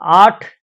8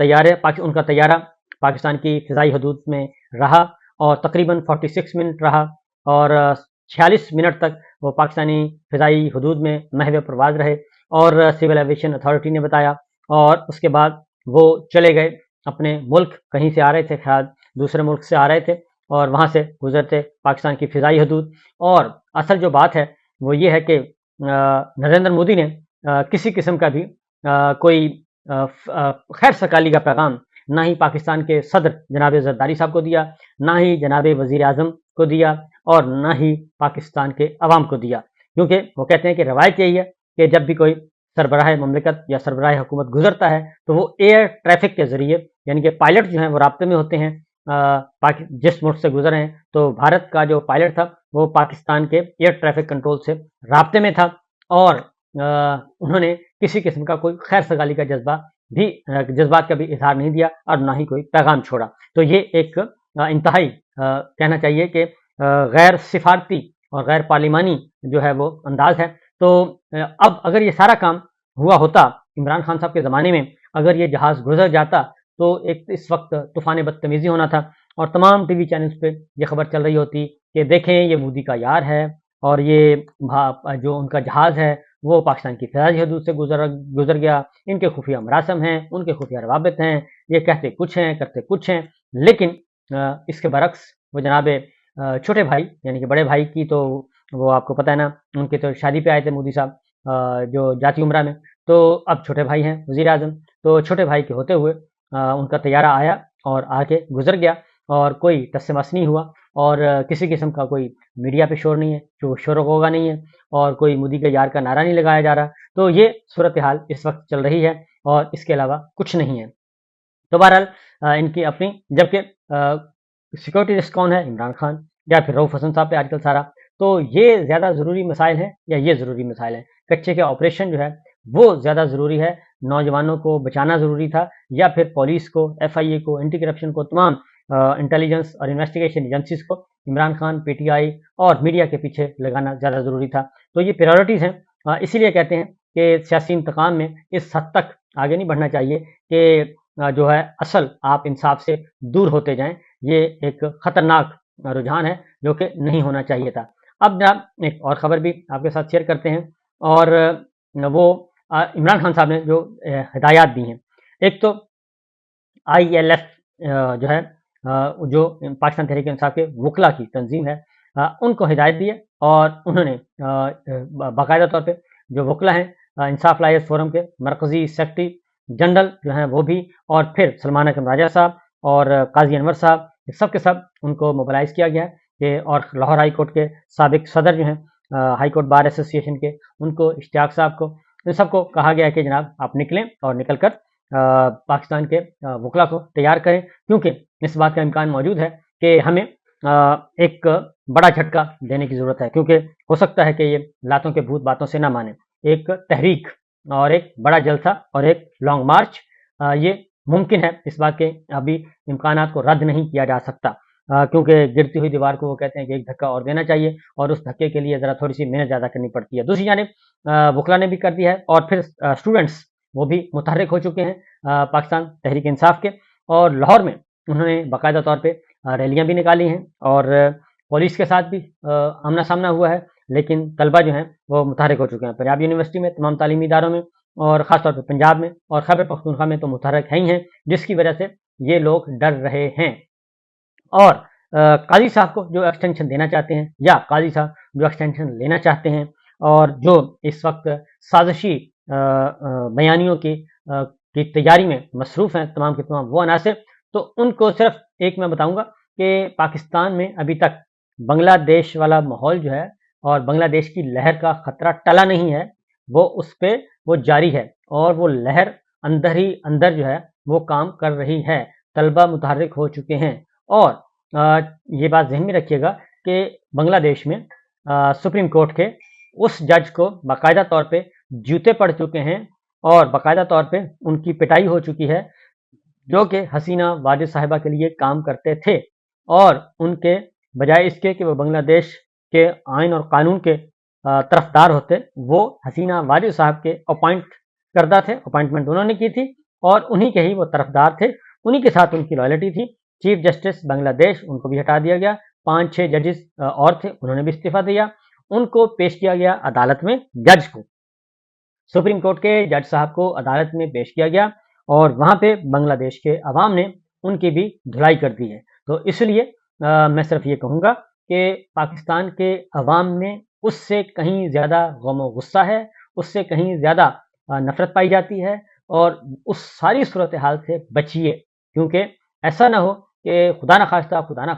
ان کا طیارہ پاکستان کی فضائی حدود میں رہا اور تقریباً 46 منٹ رہا اور 46 منٹ تک وہ پاکستانی فضائی حدود میں محو پرواز رہے اور سول ایویشن اتھارٹی نے بتایا، اور اس کے بعد وہ چلے گئے اپنے ملک، کہیں سے آ رہے تھے، خیال دوسرے ملک سے آ رہے تھے اور وہاں سے گزرتے پاکستان کی فضائی حدود۔ اور اصل جو بات ہے وہ یہ ہے کہ نریندر مودی نے کسی قسم کا بھی کوئی خیر سکالی کا پیغام نہ ہی پاکستان کے صدر جناب زرداری صاحب کو دیا، نہ ہی جناب وزیر اعظم کو دیا، اور نہ ہی پاکستان کے عوام کو دیا، کیونکہ وہ کہتے ہیں کہ روایت یہی ہے کہ جب بھی کوئی سربراہ مملکت یا سربراہ حکومت گزرتا ہے تو وہ ایئر ٹریفک کے ذریعے، یعنی کہ پائلٹ جو ہیں وہ رابطے میں ہوتے ہیں، جس ملک سے گزر ہیں تو بھارت کا جو پائلٹ تھا وہ پاکستان کے ایئر ٹریفک کنٹرول سے رابطے میں تھا، اور انہوں نے کسی قسم کا کوئی خیر سگالی کا جذبات کا بھی اظہار نہیں دیا اور نہ ہی کوئی پیغام چھوڑا۔ تو یہ ایک انتہائی کہنا چاہیے کہ غیر سفارتی اور غیر پارلیمانی جو ہے وہ انداز ہے۔ تو اب اگر یہ سارا کام ہوا ہوتا عمران خان صاحب کے زمانے میں، اگر یہ جہاز گزر جاتا تو ایک اس وقت طوفان بدتمیزی ہونا تھا اور تمام ٹی وی چینلز پہ یہ خبر چل رہی ہوتی کہ دیکھیں یہ مودی کا یار ہے اور یہ جو ان کا جہاز ہے وہ پاکستان کی فضائی حدود سے گزر گیا، ان کے خفیہ مراسم ہیں، ان کے خفیہ روابط ہیں، یہ کہتے کچھ ہیں کرتے کچھ ہیں۔ لیکن اس کے برعکس وہ جناب چھوٹے بھائی یعنی کہ بڑے بھائی کی تو وہ آپ کو پتہ ہے نا، ان کے تو شادی پہ آئے تھے مودی صاحب جو جاتی عمرہ میں، تو اب چھوٹے بھائی ہیں وزیر اعظم، تو چھوٹے بھائی کے ہوتے ہوئے ان کا طیارہ آیا اور آ کے گزر گیا اور کوئی ٹس مس نہیں ہوا، اور کسی قسم کا کوئی میڈیا پہ شور نہیں ہے، جو شور و غوغا نہیں ہے، اور کوئی مودی کے یار کا نعرہ نہیں لگایا جا رہا۔ تو یہ صورتحال اس وقت چل رہی ہے اور اس کے علاوہ کچھ نہیں ہے۔ تو بہرحال ان کی اپنی، جبکہ سیکورٹی رسک کون ہے؟ عمران خان یا پھر رؤف حسن صاحب پہ آج کل سارا۔ تو یہ زیادہ ضروری مسائل ہیں یا یہ ضروری مسائل ہیں؟ کچے کے آپریشن جو ہے وہ زیادہ ضروری ہے، نوجوانوں کو بچانا ضروری تھا، یا پھر پولیس کو، ایف آئی اے کو، اینٹی کرپشن کو، تمام انٹیلیجنس اور انویسٹیگیشن ایجنسیز کو Imran Khan, P T I اور میڈیا کے پیچھے لگانا زیادہ ضروری تھا۔ تو یہ پریورٹیز ہیں، اسی لیے کہتے ہیں کہ سیاسی انتقام میں اس حد تک آگے نہیں بڑھنا چاہیے کہ جو ہے اصل آپ انصاف سے دور ہوتے جائیں۔ یہ ایک خطرناک رجحان ہے جو کہ نہیں ہونا چاہیے تھا۔ اب جناب ایک اور خبر بھی آپ کے ساتھ شیئر کرتے ہیں، اور وہ عمران خان صاحب نے جو ہدایات دی ہیں، ایک تو آئی ایل ایف جو ہے جو پاکستان تحریک انصاف کے وکلا کی تنظیم ہے، ان کو ہدایت دی ہے، اور انہوں نے باقاعدہ طور پہ جو وکلا ہیں انصاف لائز فورم کے مرکزی سیکرٹری جنرل جو ہیں وہ بھی، اور پھر سلمان اکرم راجہ صاحب اور قاضی انور صاحب، سب کے سب ان کو موبلائز کیا گیا ہے کہ، اور لاہور ہائی کورٹ کے سابق صدر جو ہیں ہائی کورٹ بار ایسوسی ایشن کے، ان کو، اشتیاق صاحب کو، ان سب کو کہا گیا ہے کہ جناب آپ نکلیں اور نکل کر پاکستان کے وکلا کو تیار کریں، کیونکہ اس بات کا امکان موجود ہے کہ ہمیں ایک بڑا جھٹکا دینے کی ضرورت ہے، کیونکہ ہو سکتا ہے کہ یہ لاتوں کے بھوت باتوں سے نہ مانے۔ ایک تحریک اور ایک بڑا جلسہ اور ایک لانگ مارچ یہ ممکن ہے، اس بات کے ابھی امکانات کو رد نہیں کیا جا سکتا، کیونکہ گرتی ہوئی دیوار کو وہ کہتے ہیں کہ ایک دھکا اور دینا چاہیے، اور اس دھکے کے لیے ذرا تھوڑی سی محنت زیادہ کرنی پڑتی ہے۔ دوسری جانب وکلا نے بھی کر دیا ہے، اور پھر اسٹوڈنٹس وہ بھی متحرک ہو چکے ہیں پاکستان تحریک انصاف کے، اور لاہور میں انہوں نے باقاعدہ طور پہ ریلیاں بھی نکالی ہیں، اور پولیس کے ساتھ بھی آمنا سامنا ہوا ہے، لیکن طلبہ جو ہیں وہ متحرک ہو چکے ہیں۔ پنجاب یونیورسٹی میں، تمام تعلیمی اداروں میں، اور خاص طور پہ پنجاب میں اور خیبر پختونخوا میں تو متحرک ہی ہیں، جس کی وجہ سے یہ لوگ ڈر رہے ہیں۔ اور قاضی صاحب کو جو ایکسٹینشن دینا چاہتے ہیں، یا قاضی صاحب جو ایکسٹینشن لینا چاہتے ہیں، اور جو اس وقت سازشی بیانیوں کی تیاری میں مصروف ہیں تمام کے تمام وہ عناصر، تو ان کو صرف ایک میں بتاؤں گا کہ پاکستان میں ابھی تک بنگلہ دیش والا ماحول جو ہے، اور بنگلہ دیش کی لہر کا خطرہ ٹلا نہیں ہے، وہ اس پہ وہ جاری ہے، اور وہ لہر اندر ہی اندر جو ہے وہ کام کر رہی ہے، طلبہ متحرک ہو چکے ہیں۔ اور یہ بات ذہن میں رکھیے گا کہ بنگلہ دیش میں سپریم کورٹ کے اس جج کو باقاعدہ طور پہ جوتے پڑ چکے ہیں، اور باقاعدہ طور پہ ان کی پٹائی ہو چکی ہے، جو کہ حسینہ واجد صاحبہ کے لیے کام کرتے تھے، اور ان کے بجائے اس کے کہ وہ بنگلہ دیش کے آئین اور قانون کے طرفدار ہوتے وہ حسینہ واجد صاحب کے اپوائنٹ کردہ تھے، اپوائنٹمنٹ انہوں نے کی تھی اور انہی کے ہی وہ طرفدار تھے، انہی کے ساتھ ان کی لائلٹی تھی۔ چیف جسٹس بنگلہ دیش ان کو بھی ہٹا دیا گیا، 5-6 ججز اور تھے انہوں نے بھی استعفیٰ دیا، ان کو پیش کیا گیا عدالت میں، جج کو، سپریم کورٹ کے جج صاحب کو عدالت میں پیش کیا گیا اور وہاں پہ بنگلہ دیش کے عوام نے ان کی بھی دھلائی کر دی ہے۔ تو اس لیے میں صرف یہ کہوں گا کہ پاکستان کے عوام میں اس سے کہیں زیادہ غم و غصہ ہے، اس سے کہیں زیادہ نفرت پائی جاتی ہے، اور اس ساری صورتحال سے بچیے، کیونکہ ایسا نہ ہو کہ خدا نہ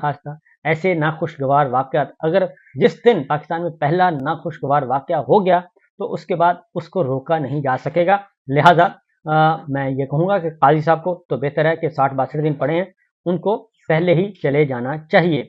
خواستہ ایسے ناخوشگوار واقعات، اگر جس دن پاکستان میں پہلا ناخوشگوار واقعہ ہو گیا تو اس کے بعد اس کو روکا نہیں جا سکے گا۔ لہٰذا میں یہ کہوں گا کہ قاضی صاحب کو تو بہتر ہے کہ 60-62 دن پڑے ہیں، ان کو پہلے ہی چلے جانا چاہیے۔